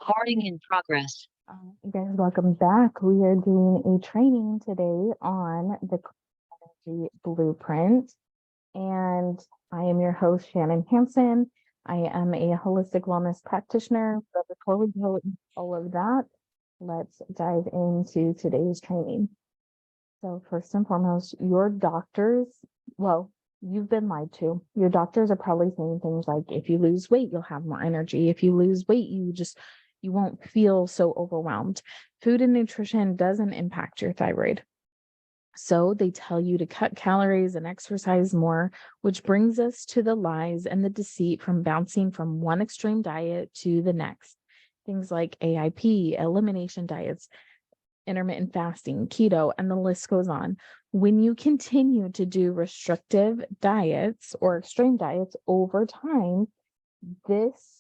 Recording in progress. You guys, welcome back. We are doing a training today on the energy blueprint, and I am your host, Shannon Hansen. I am a holistic wellness practitioner. But before we go into all of that, let's dive into today's training. So first and foremost, your doctors, well, you've been lied to. Your doctors are probably saying things like, if you lose weight, you'll have more energy. If you lose weight, you won't feel so overwhelmed. Food and nutrition doesn't impact your thyroid. So they tell you to cut calories and exercise more, which brings us to the lies and the deceit from bouncing from one extreme diet to the next. Things like AIP, elimination diets, intermittent fasting, keto, and the list goes on. When you continue to do restrictive diets or extreme diets over time, this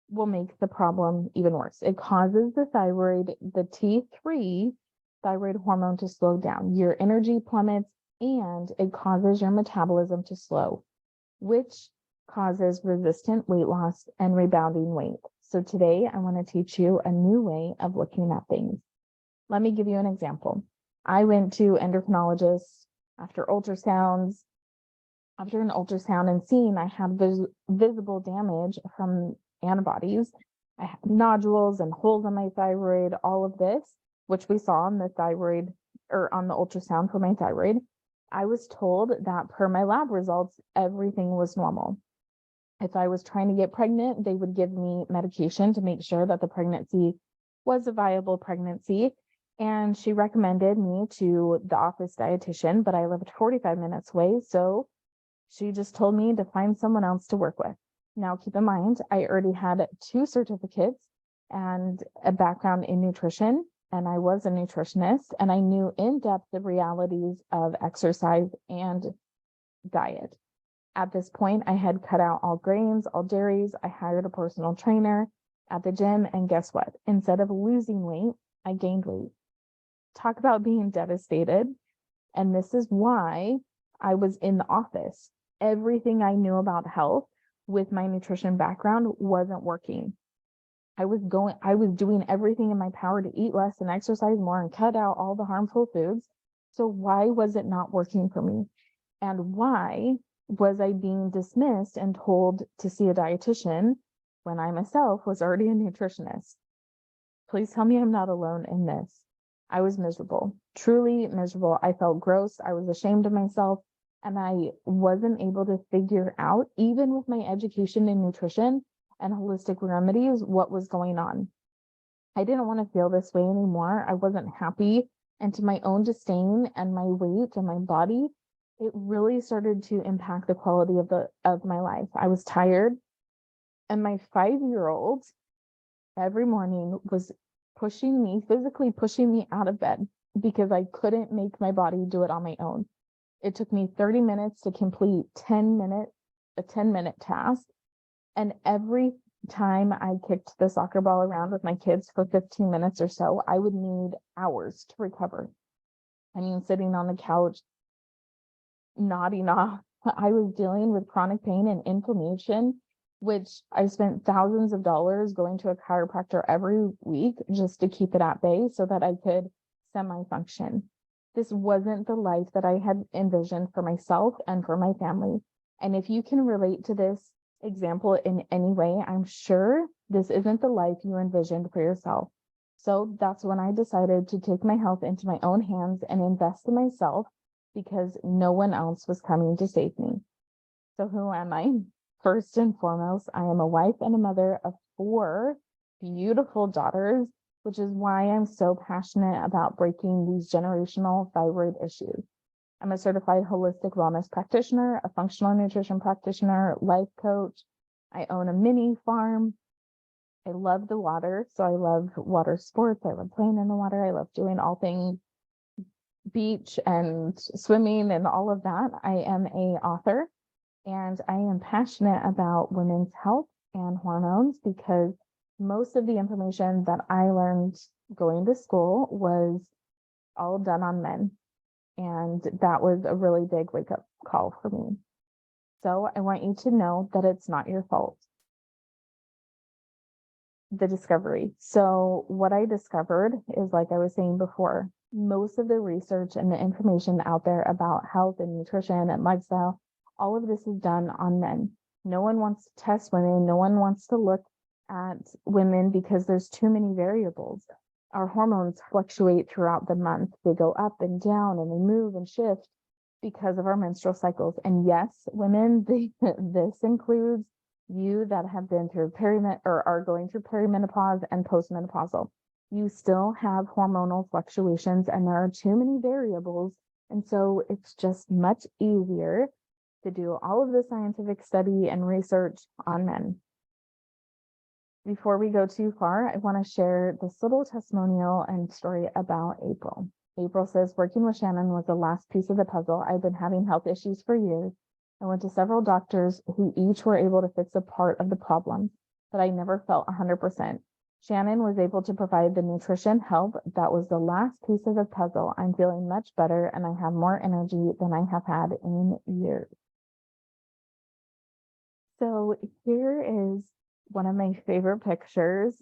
will make the problem even worse. It causes the thyroid, the T3 thyroid hormone, to slow down. Your energy plummets, and it causes your metabolism to slow, which causes resistant weight loss and rebounding weight. So today I want to teach you a new way of looking at things. Let me give you an example. I went to endocrinologists after ultrasounds. After an ultrasound and seeing I had visible damage from antibodies. I had nodules and holes in my thyroid, all of this, which we saw on the thyroid or on the ultrasound for my thyroid. I was told that per my lab results, everything was normal. If I was trying to get pregnant, they would give me medication to make sure that the pregnancy was a viable pregnancy. And she recommended me to the office dietitian, but I lived 45 minutes away. So she just told me to find someone else to work with. Now, keep in mind, I already had 2 certificates and a background in nutrition, and I was a nutritionist, and I knew in depth the realities of exercise and diet. At this point, I had cut out all grains, all dairies. I hired a personal trainer at the gym, and guess what? Instead of losing weight, I gained weight. Talk about being devastated. And this is why I was in the office. Everything I knew about health with my nutrition background wasn't working. I was doing everything in my power to eat less and exercise more and cut out all the harmful foods. So why was it not working for me? And why was I being dismissed and told to see a dietitian when I myself was already a nutritionist? Please tell me I'm not alone in this. I was miserable, truly miserable. I felt gross. I was ashamed of myself. And I wasn't able to figure out, even with my education in nutrition and holistic remedies, what was going on. I didn't want to feel this way anymore. I wasn't happy. And to my own disdain and my weight and my body, it really started to impact the quality of my life. I was tired. And my 5-year-old every morning was physically pushing me out of bed because I couldn't make my body do it on my own. It took me 30 minutes to complete a 10-minute task. And every time I kicked the soccer ball around with my kids for 15 minutes or so, I would need hours to recover. I mean, sitting on the couch, nodding off. I was dealing with chronic pain and inflammation, which I spent thousands of dollars going to a chiropractor every week just to keep it at bay so that I could semi-function. This wasn't the life that I had envisioned for myself and for my family. And if you can relate to this example in any way, I'm sure this isn't the life you envisioned for yourself. So that's when I decided to take my health into my own hands and invest in myself because no one else was coming to save me. So who am I? First and foremost, I am a wife and a mother of 4 beautiful daughters, which is why I'm so passionate about breaking these generational thyroid issues. I'm a certified holistic wellness practitioner, a functional nutrition practitioner, life coach. I own a mini farm. I love the water, so I love water sports. I love playing in the water. I love doing all things beach and swimming and all of that. I am an author, and I am passionate about women's health and hormones because most of the information that I learned going to school was all done on men. And that was a really big wake-up call for me. So I want you to know that it's not your fault. the discovery. So what I discovered is, like I was saying before, most of the research and the information out there about health and nutrition and lifestyle, all of this is done on men. No one wants to test women. No one wants to look at women because there's too many variables. Our hormones fluctuate throughout the month. They go up and down and they move and shift because of our menstrual cycles. And yes, women, this includes you that have been through or are going through perimenopause and postmenopausal. You still have hormonal fluctuations and there are too many variables. And so it's just much easier to do all of the scientific study and research on men. Before we go too far, I want to share this little testimonial and story about April. April says, working with Shannon was the last piece of the puzzle. I've been having health issues for years. I went to several doctors who each were able to fix a part of the problem, but I never felt 100%. Shannon was able to provide the nutrition help. That was the last piece of the puzzle. I'm feeling much better and I have more energy than I have had in years. So here is one of my favorite pictures.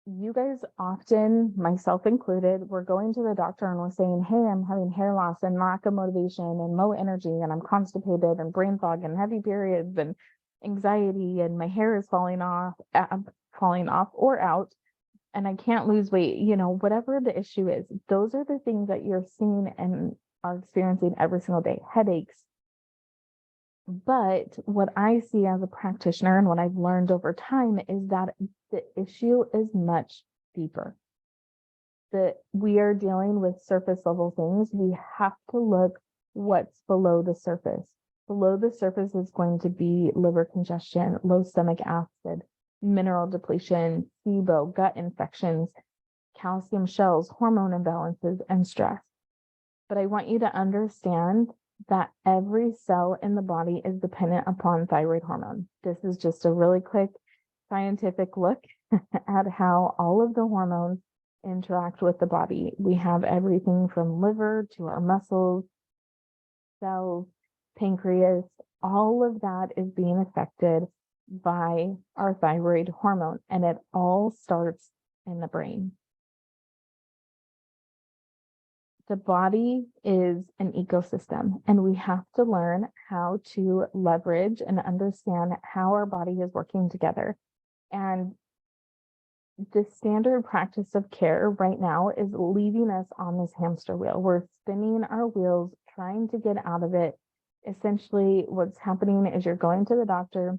You guys often, myself included, we're going to the doctor and we're saying, hey, I'm having hair loss and lack of motivation and low energy and I'm constipated and brain fog and heavy periods and anxiety and my hair is falling off or out and I can't lose weight, whatever the issue is. Those are the things that you're seeing and are experiencing every single day. Headaches. But what I see as a practitioner and what I've learned over time is that the issue is much deeper. That we are dealing with surface level things. We have to look what's below the surface. Below the surface is going to be liver congestion, low stomach acid, mineral depletion, SIBO, gut infections, calcium shells, hormone imbalances, and stress. But I want you to understand that every cell in the body is dependent upon thyroid hormone. This is just a really quick scientific look at how all of the hormones interact with the body. We have everything from liver to our muscles, cells, pancreas, all of that is being affected by our thyroid hormone, and it all starts in the brain. The body is an ecosystem, and we have to learn how to leverage and understand how our body is working together. And the standard practice of care right now is leaving us on this hamster wheel. We're spinning our wheels, trying to get out of it. Essentially, what's happening is you're going to the doctor,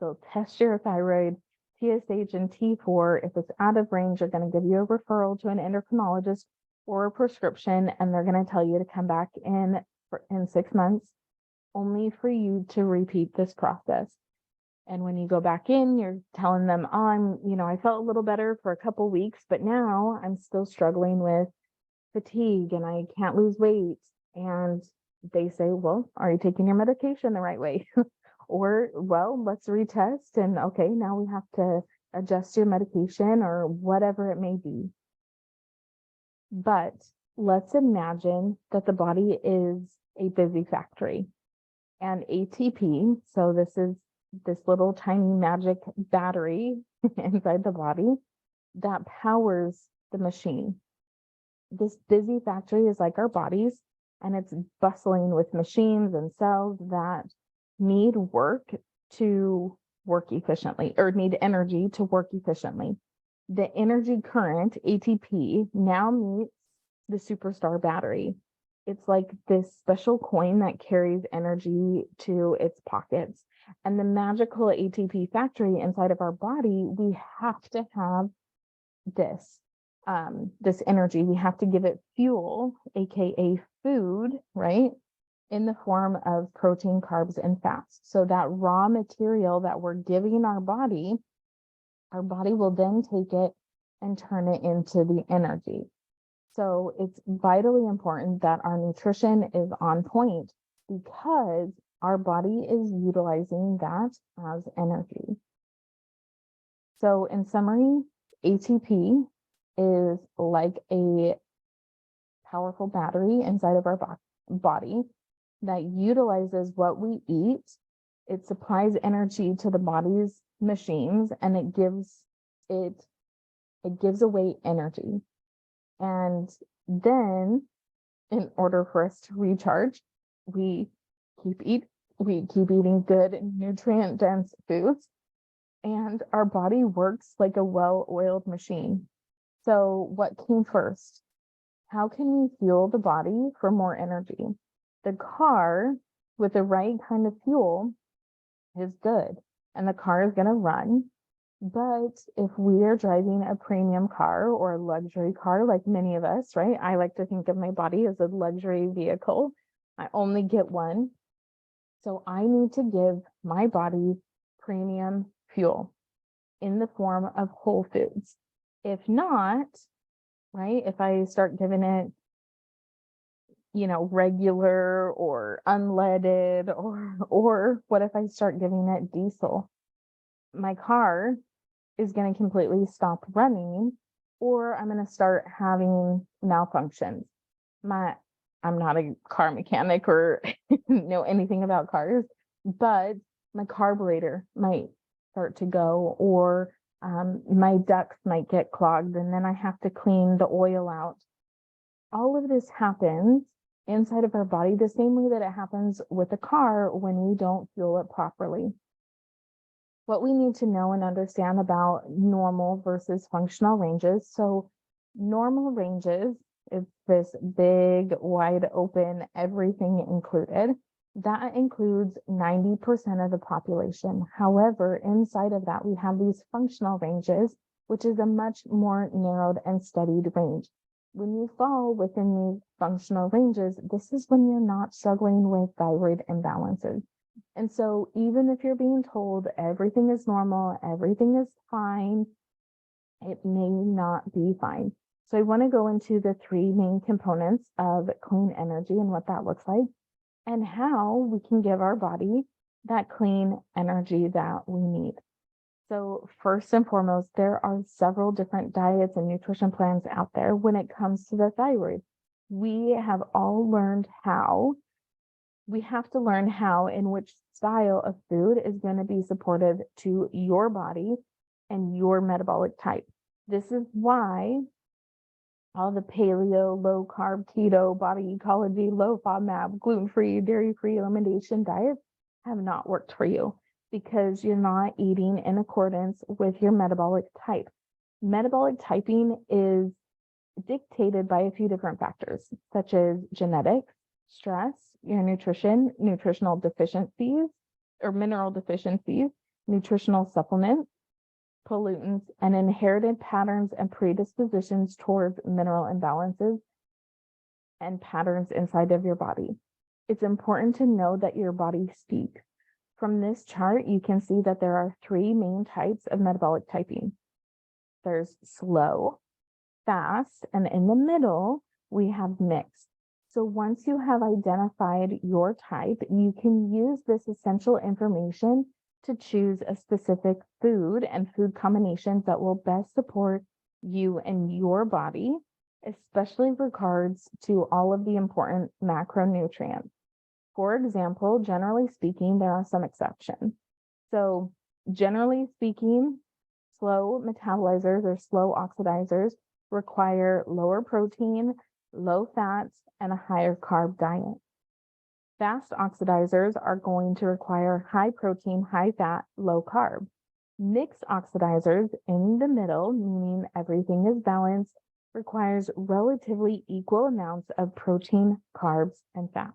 they'll test your thyroid, TSH and T4. If it's out of range, they're going to give you a referral to an endocrinologist or a prescription, and they're going to tell you to come back in 6 months, only for you to repeat this process. And when you go back in, you're telling them, I felt a little better for a couple weeks, but now I'm still struggling with fatigue and I can't lose weight. And they say, well, are you taking your medication the right way? Or, well, let's retest. And okay, now we have to adjust your medication or whatever it may be. But let's imagine that the body is a busy factory, and ATP, so this is this little tiny magic battery inside the body that powers the machine. This busy factory is like our bodies, and it's bustling with machines and cells that need work to work efficiently, or need energy to work efficiently. The energy current, ATP, now meets the superstar battery. It's like this special coin that carries energy to its pockets. And the magical ATP factory inside of our body, we have to have this energy. We have to give it fuel, aka food, right? In the form of protein, carbs, and fats. So that raw material that we're giving our body will then take it and turn it into the energy. So it's vitally important that our nutrition is on point, because our body is utilizing that as energy. So in summary, ATP is like a powerful battery inside of our body that utilizes what we eat. It supplies energy to the body's machines, and it gives it gives away energy. And then in order for us to recharge, we we keep eating good nutrient dense foods, and our body works like a well-oiled machine. So what came first? How can we fuel the body for more energy? The car with the right kind of fuel is good, and the car is going to run. But if we are driving a premium car or a luxury car, like many of us, right? I like to think of my body as a luxury vehicle. I only get one. So I need to give my body premium fuel in the form of whole foods. If not, right, if I start giving it, regular or unleaded, or what if I start giving it diesel? My car is going to completely stop running, or I'm going to start having malfunctions. I'm not a car mechanic or know anything about cars, but my carburetor might start to go, or my ducts might get clogged, and then I have to clean the oil out. All of this happens inside of our body the same way that it happens with a car when we don't fuel it properly. What we need to know and understand about normal versus functional ranges. So normal ranges is this big, wide open, everything included. That includes 90% of the population. However, inside of that, we have these functional ranges, which is a much more narrowed and studied range. When you fall within these functional ranges, this is when you're not struggling with thyroid imbalances. And so even if you're being told everything is normal, everything is fine, it may not be fine. So I want to go into the three main components of clean energy and what that looks like, and how we can give our body that clean energy that we need. So first and foremost, there are several different diets and nutrition plans out there when it comes to the thyroid. We have all learned how. We have to learn how and which style of food is going to be supportive to your body and your metabolic type. This is why all the paleo, low carb, keto, body ecology, low FODMAP, gluten-free, dairy-free, elimination diets have not worked for you, because you're not eating in accordance with your metabolic type. Metabolic typing is dictated by a few different factors, such as genetics, stress, your nutrition, nutritional deficiencies or mineral deficiencies, nutritional supplements, pollutants, and inherited patterns and predispositions towards mineral imbalances and patterns inside of your body. It's important to know that your body speaks. From this chart, you can see that there are three main types of metabolic typing. There's slow, fast, and in the middle, we have mixed. So once you have identified your type, you can use this essential information to choose a specific food and food combinations that will best support you and your body, especially in regards to all of the important macronutrients. For example, generally speaking, there are some exceptions. So generally speaking, slow metabolizers or slow oxidizers require lower protein, low fats, and a higher carb diet. Fast oxidizers are going to require high protein, high fat, low carb. Mixed oxidizers in the middle, meaning everything is balanced, requires relatively equal amounts of protein, carbs, and fat.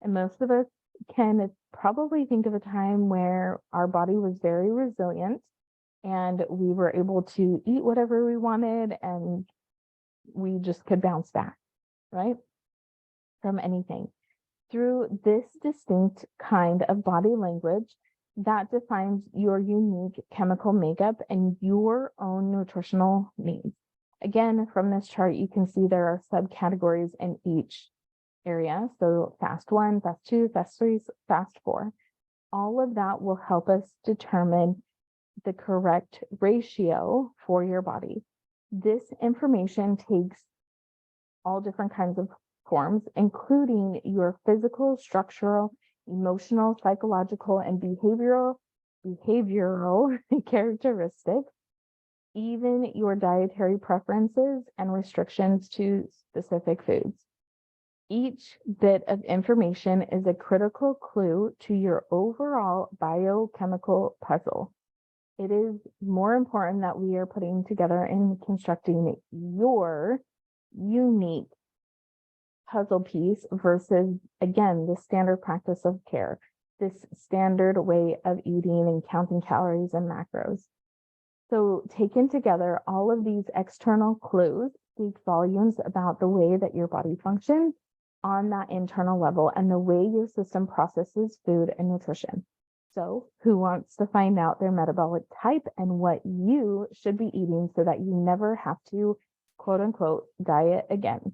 And most of us can probably think of a time where our body was very resilient and we were able to eat whatever we wanted and we just could bounce back, right? From anything. Through this distinct kind of body language that defines your unique chemical makeup and your own nutritional needs. Again, from this chart, you can see there are subcategories in each area. So fast 1, fast 2, fast 3, fast 4. All of that will help us determine the correct ratio for your body. This information takes all different kinds of forms, including your physical, structural, emotional, psychological, and behavioral characteristics. even your dietary preferences and restrictions to specific foods. Each bit of information is a critical clue to your overall biochemical puzzle. It is more important that we are putting together and constructing your unique puzzle piece versus, again, the standard practice of care, this standard way of eating and counting calories and macros. So taken together, all of these external clues speak volumes about the way that your body functions on that internal level and the way your system processes food and nutrition. So who wants to find out their metabolic type and what you should be eating so that you never have to, quote unquote, diet again?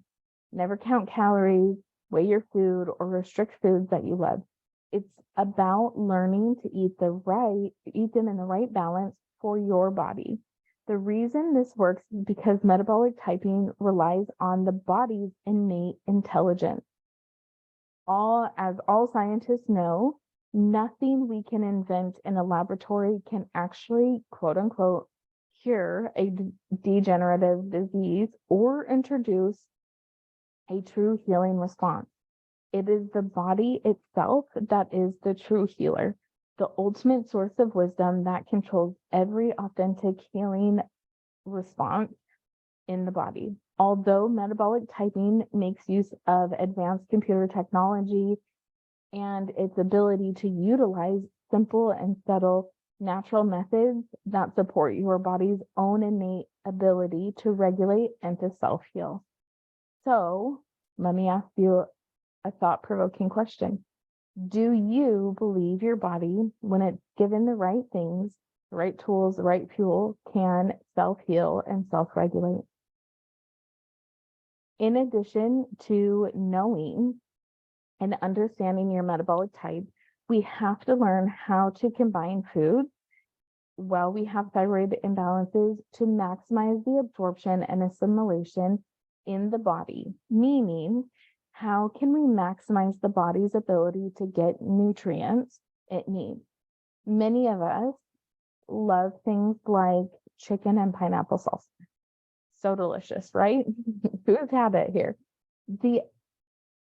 Never count calories, weigh your food, or restrict foods that you love. It's about learning to eat them in the right balance for your body. The reason this works is because metabolic typing relies on the body's innate intelligence. As all scientists know, nothing we can invent in a laboratory can actually, quote unquote, cure a degenerative disease or introduce a true healing response. It is the body itself that is the true healer, the ultimate source of wisdom that controls every authentic healing response in the body. Although metabolic typing makes use of advanced computer technology and its ability to utilize simple and subtle natural methods that support your body's own innate ability to regulate and to self-heal. So let me ask you a thought-provoking question. Do you believe your body, when it's given the right things, the right tools, the right fuel, can self-heal and self-regulate? In addition to knowing and understanding your metabolic type, we have to learn how to combine foods while we have thyroid imbalances to maximize the absorption and assimilation in the body, meaning how can we maximize the body's ability to get nutrients it needs? Many of us love things like chicken and pineapple salsa. So delicious, right? Who's had it here? The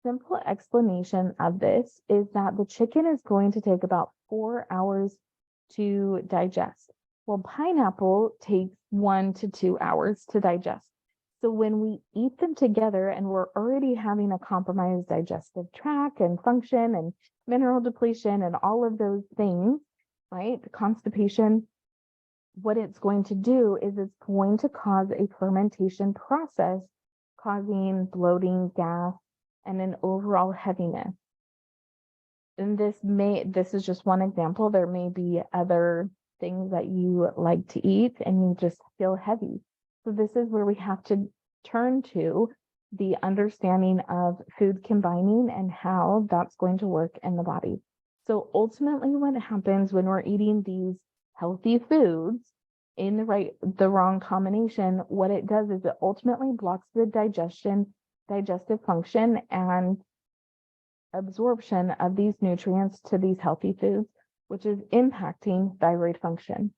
simple explanation of this is that the chicken is going to take about 4 hours to digest. Well, pineapple takes 1 to 2 hours to digest. So when we eat them together and we're already having a compromised digestive tract and function and mineral depletion and all of those things, right? Constipation, what it's going to do is it's going to cause a fermentation process, causing bloating, gas, and an overall heaviness. And this is just one example. There may be other things that you like to eat and you just feel heavy. So this is where we have to turn to the understanding of food combining and how that's going to work in the body. So ultimately what happens when we're eating these healthy foods in the wrong combination, what it does is it ultimately blocks the digestive function and absorption of these nutrients to these healthy foods, which is impacting thyroid function.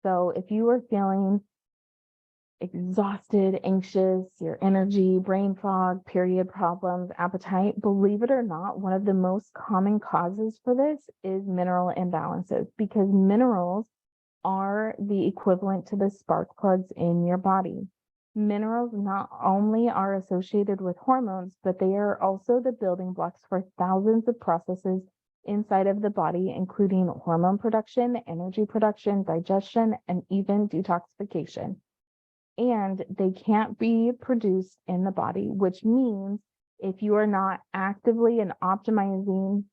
So if you are feeling exhausted, anxious, your energy, brain fog, period problems, appetite, believe it or not, one of the most common causes for this is mineral imbalances, because minerals are the equivalent to the spark plugs in your body. Minerals not only are associated with hormones, but they are also the building blocks for thousands of processes inside of the body, including hormone production, energy production, digestion, and even detoxification. And they can't be produced in the body, which means if you are not actively optimizing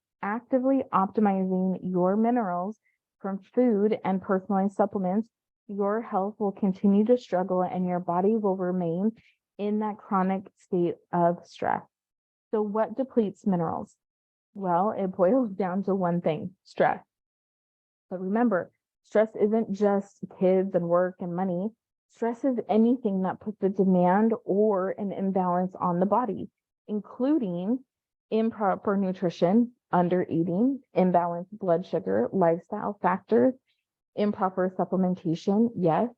your minerals from food and personalized supplements, your health will continue to struggle and your body will remain in that chronic state of stress. So what depletes minerals? Well, it boils down to one thing: stress. But remember, stress isn't just kids and work and money. Stress is anything that puts a demand or an imbalance on the body, including improper nutrition, undereating, imbalanced blood sugar, lifestyle factors, improper supplementation, yes,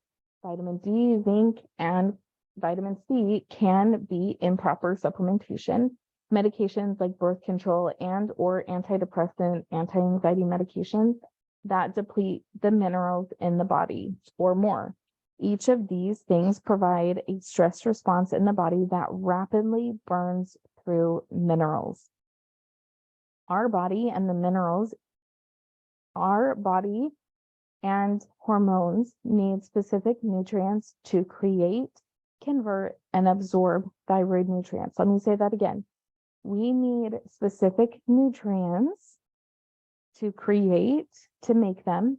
Vitamin D, zinc, and vitamin C can be improper supplementation. Medications like birth control and or antidepressant, anti-anxiety medications that deplete the minerals in the body or more. Each of these things provide a stress response in the body that rapidly burns through minerals. Our body and the minerals, our body and hormones need specific nutrients to create, convert, and absorb thyroid nutrients. Let me say that again. We need specific nutrients to create, to make them,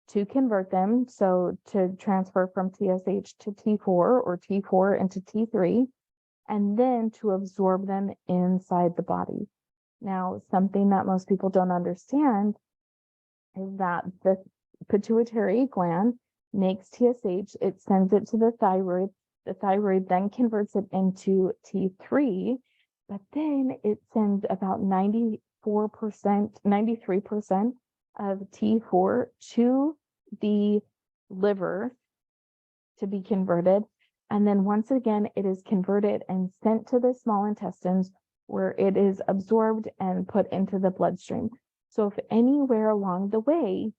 to convert them, so to transfer from TSH to T4 or T4 into T3, and then to absorb them inside the body. Now, something that most people don't understand is that the pituitary gland makes TSH, it sends it to the thyroid then converts it into T3, but then it sends about 93% of T4 to the liver to be converted. And then once again, it is converted and sent to the small intestines where it is absorbed and put into the bloodstream. So if anywhere along the way,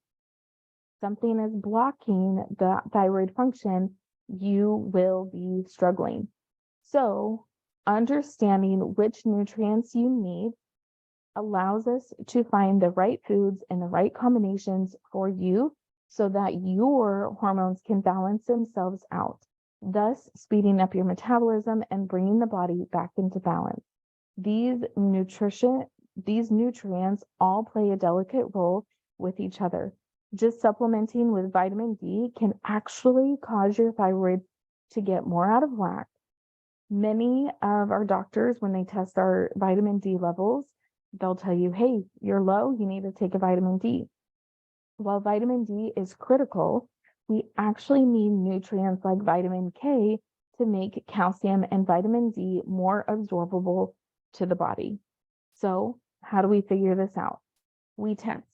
something is blocking the thyroid function, you will be struggling. So understanding which nutrients you need allows us to find the right foods and the right combinations for you so that your hormones can balance themselves out, thus speeding up your metabolism and bringing the body back into balance. These nutrients all play a delicate role with each other. Just supplementing with vitamin D can actually cause your thyroid to get more out of whack. Many of our doctors, when they test our vitamin D levels, they'll tell you, hey, you're low, you need to take a vitamin D. While vitamin D is critical, we actually need nutrients like vitamin K to make calcium and vitamin D more absorbable to the body. So how do we figure this out? We test.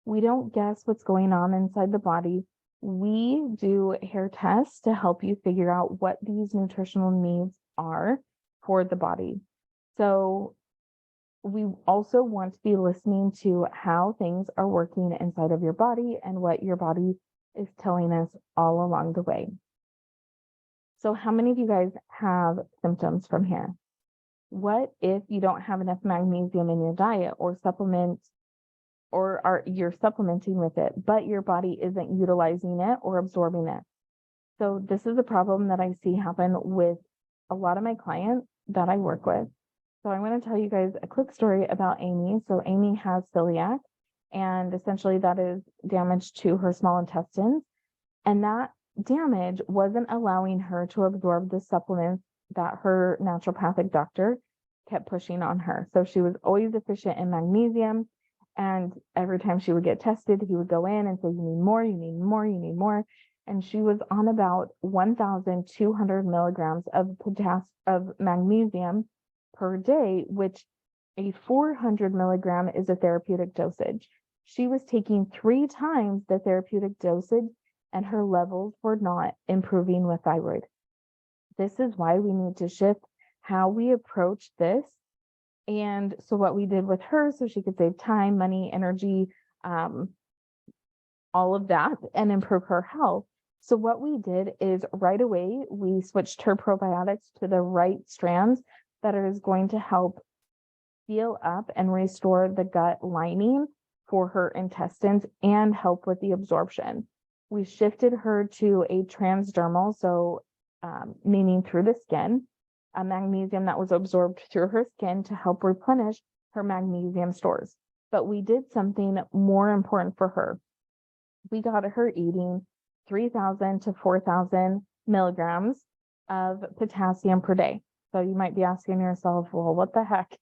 We don't guess what's going on inside the body. We do hair tests to help you figure out what these nutritional needs are for the body. So we also want to be listening to how things are working inside of your body and what your body is telling us all along the way. So how many of you guys have symptoms from hair? What if you don't have enough magnesium in your diet or supplement, or you're supplementing with it, but your body isn't utilizing it or absorbing it? So this is a problem that I see happen with a lot of my clients that I work with. So I want to tell you guys a quick story about Amy. So Amy has celiac, and essentially that is damage to her small intestines. And that damage wasn't allowing her to absorb the supplements that her naturopathic doctor kept pushing on her. So she was always deficient in magnesium. And every time she would get tested, he would go in and say, you need more, you need more, you need more. And she was on about 1,200 milligrams of magnesium per day, which a 400 milligram is a therapeutic dosage. She was taking 3 times the therapeutic dosage, and her levels were not improving with thyroid. This is why we need to shift how we approach this. And so what we did with her, so she could save time, money, energy, all of that, and improve her health. So what we did is right away, we switched her probiotics to the right strands that is going to help heal up and restore the gut lining for her intestines and help with the absorption. We shifted her to a transdermal, so meaning through the skin, a magnesium that was absorbed through her skin to help replenish her magnesium stores. But we did something more important for her. We got her eating 3,000 to 4,000 milligrams of potassium per day. So you might be asking yourself, well, what the heck?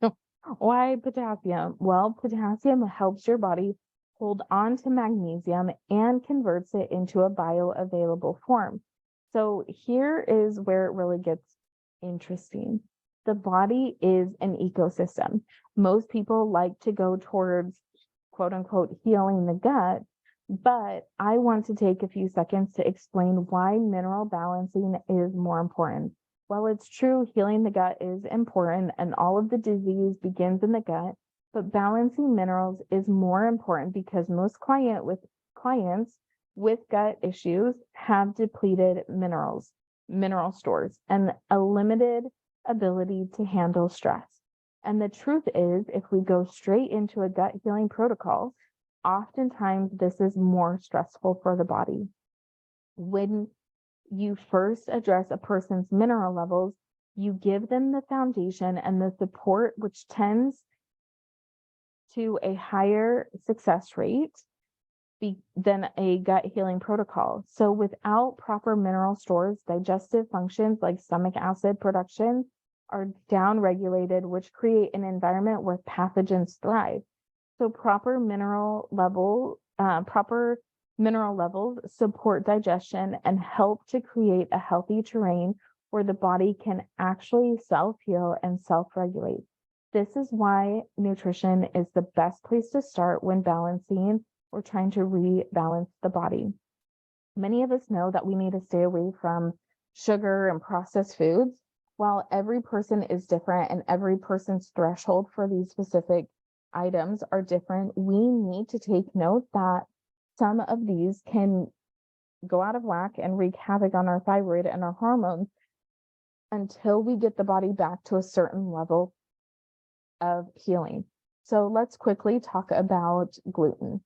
Why potassium? Well, potassium helps your body hold on to magnesium and converts it into a bioavailable form. So here is where it really gets interesting. The body is an ecosystem. Most people like to go towards, quote unquote, healing the gut, But I want to take a few seconds to explain why mineral balancing is more important. While it's true healing the gut is important and all of the disease begins in the gut, but balancing minerals is more important because most clients with gut issues have depleted mineral stores, and a limited ability to handle stress. And the truth is, if we go straight into a gut healing protocol, oftentimes this is more stressful for the body. When you first address a person's mineral levels, you give them the foundation and the support, which tends to a higher success rate than a gut healing protocol. So without proper mineral stores, digestive functions like stomach acid production are downregulated, which create an environment where pathogens thrive. So proper mineral levels support digestion and help to create a healthy terrain where the body can actually self-heal and self-regulate. This is why nutrition is the best place to start when balancing or trying to rebalance the body. Many of us know that we need to stay away from sugar and processed foods. While every person is different and every person's threshold for these specific items are different, we need to take note that some of these can go out of whack and wreak havoc on our thyroid and our hormones until we get the body back to a certain level of healing. So let's quickly talk about gluten.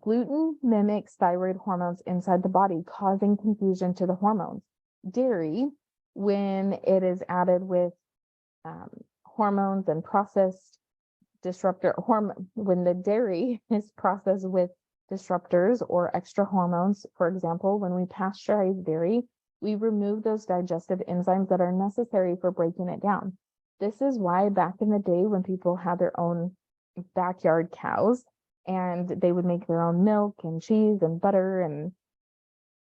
Gluten mimics thyroid hormones inside the body, causing confusion to the hormones. Dairy, when it is added with hormones and processed when the dairy is processed with disruptors or extra hormones, for example, when we pasteurize dairy, we remove those digestive enzymes that are necessary for breaking it down. This is why back in the day when people had their own backyard cows and they would make their own milk and cheese and butter and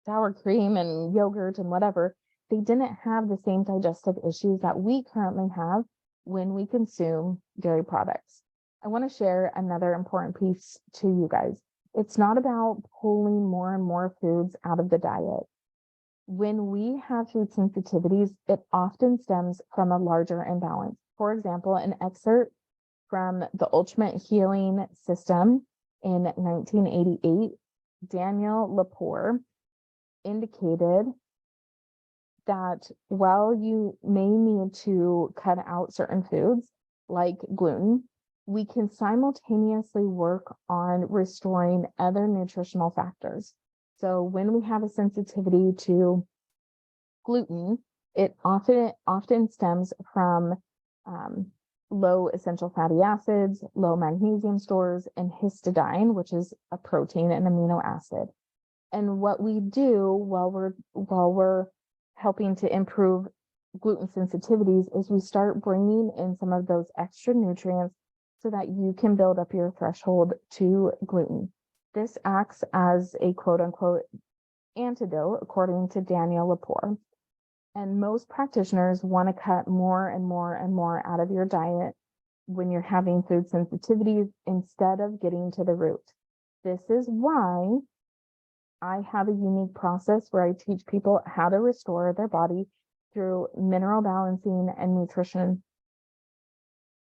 sour cream and yogurt and whatever, they didn't have the same digestive issues that we currently have when we consume dairy products. I want to share another important piece to you guys. It's not about pulling more and more foods out of the diet. When we have food sensitivities, it often stems from a larger imbalance. For example, an excerpt from the Ultimate Healing System in 1988, Daniel Lepore indicated that while you may need to cut out certain foods like gluten, we can simultaneously work on restoring other nutritional factors. So when we have a sensitivity to gluten, it often stems from low essential fatty acids, low magnesium stores, and histidine, which is a protein and amino acid. And what we do while we're helping to improve gluten sensitivities is we start bringing in some of those extra nutrients so that you can build up your threshold to gluten. This acts as a quote unquote antidote, according to Daniel Lepore. And most practitioners want to cut more and more and more out of your diet when you're having food sensitivities instead of getting to the root. This is why I have a unique process where I teach people how to restore their body through mineral balancing and nutrition.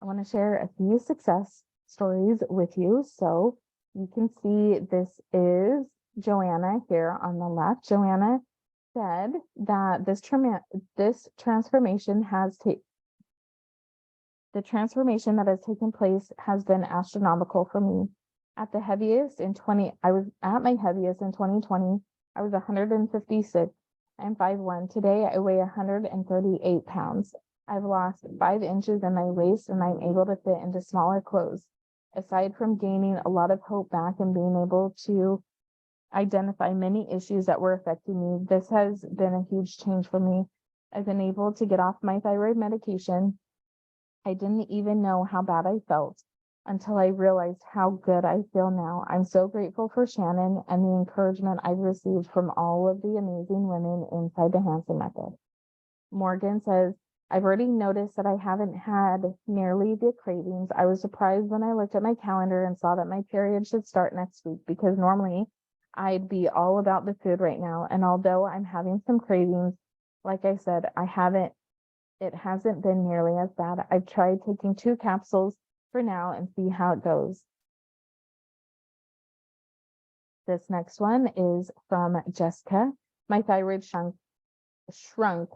I want to share a few success stories with you. So you can see this is Joanna here on the left. Joanna said that the transformation that has taken place has been astronomical for me. I was at my heaviest in 2020. I was 156 and 5'1". Today I weigh 138 pounds. I've lost 5 inches in my waist and I'm able to fit into smaller clothes. Aside from gaining a lot of hope back and being able to identify many issues that were affecting me, this has been a huge change for me. I've been able to get off my thyroid medication. I didn't even know how bad I felt until I realized how good I feel now. I'm so grateful for Shannon and the encouragement I've received from all of the amazing women inside the Hansen Method. Morgan says, I've already noticed that I haven't had nearly the cravings. I was surprised when I looked at my calendar and saw that my period should start next week, because normally I'd be all about the food right now. And although I'm having some cravings, like I said, it hasn't been nearly as bad. I've tried taking 2 capsules for now and see how it goes. This next one is from Jessica. My thyroid shrunk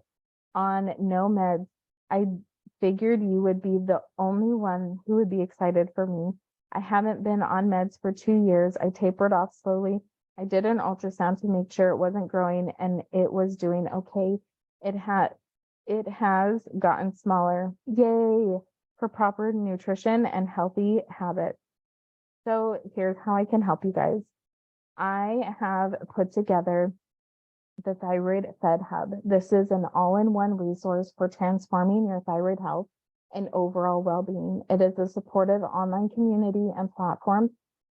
on no meds. I figured you would be the only one who would be excited for me. I haven't been on meds for 2 years. I tapered off slowly. I did an ultrasound to make sure it wasn't growing, and it was doing okay. It has gotten smaller. Yay for proper nutrition and healthy habits. So here's how I can help you guys. I have put together the Thyroid Fed Hub. This is an all-in-one resource for transforming your thyroid health and overall well-being. It is a supportive online community and platform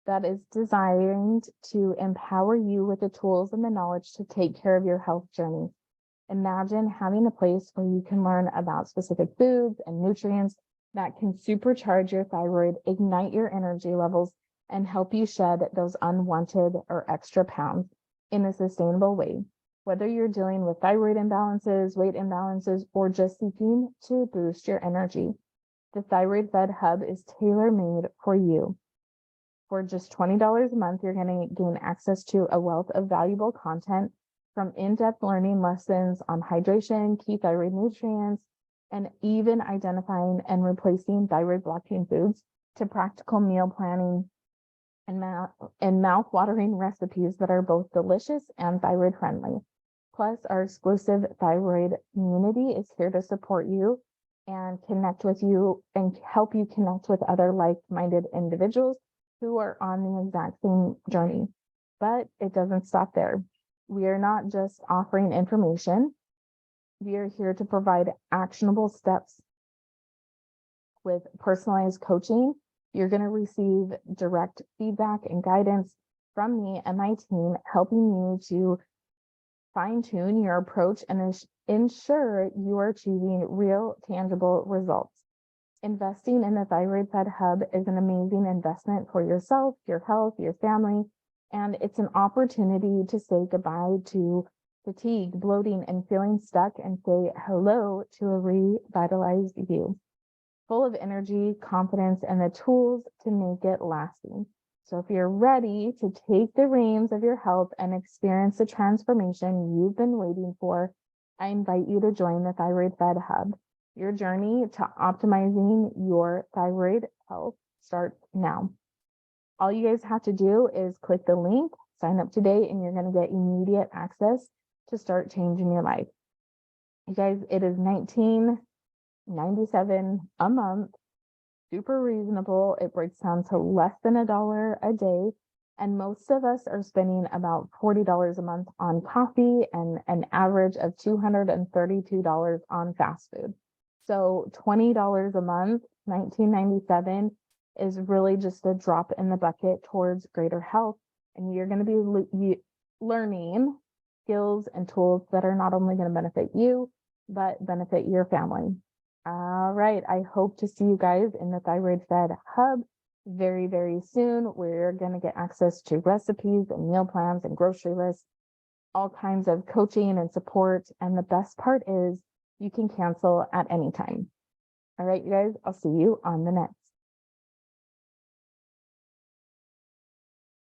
that is designed to empower you with the tools and the knowledge to take care of your health journey. Imagine having a place where you can learn about specific foods and nutrients that can supercharge your thyroid, ignite your energy levels, and help you shed those unwanted or extra pounds in a sustainable way. Whether you're dealing with thyroid imbalances, weight imbalances, or just seeking to boost your energy, the Thyroid Fed Hub is tailor-made for you. For just $20 a month, you're going to gain access to a wealth of valuable content, from in-depth learning lessons on hydration, key thyroid nutrients, and even identifying and replacing thyroid blocking foods, to practical meal planning and mouth-watering recipes that are both delicious and thyroid friendly. Plus, our exclusive thyroid community is here to support you and connect with you and help you connect with other like-minded individuals who are on the exact same journey. But it doesn't stop there. We are not just offering information. We are here to provide actionable steps with personalized coaching. You're going to receive direct feedback and guidance from me and my team, helping you to fine-tune your approach and ensure you are achieving real, tangible results. Investing in the Thyroid Fed Hub is an amazing investment for yourself, your health, your family, and it's an opportunity to say goodbye to fatigue, bloating, and feeling stuck, and say hello to a revitalized you, full of energy, confidence, and the tools to make it lasting. So if you're ready to take the reins of your health and experience the transformation you've been waiting for, I invite you to join the Thyroid Fed Hub. Your journey to optimizing your thyroid health starts now. All you guys have to do is click the link, sign up today, and you're going to get immediate access to start changing your life. You guys, it is $19.97 a month. Super reasonable. It breaks down to less than $1 a day. And most of us are spending about $40 a month on coffee and an average of $232 on fast food. So $20 a month, $19.97, is really just a drop in the bucket towards greater health. And you're going to be learning skills and tools that are not only going to benefit you, but benefit your family. All right. I hope to see you guys in the Thyroid Fed Hub very, very soon. We're going to get access to recipes and meal plans and grocery lists, all kinds of coaching and support. And the best part is you can cancel at any time. All right, you guys, I'll see you on the next.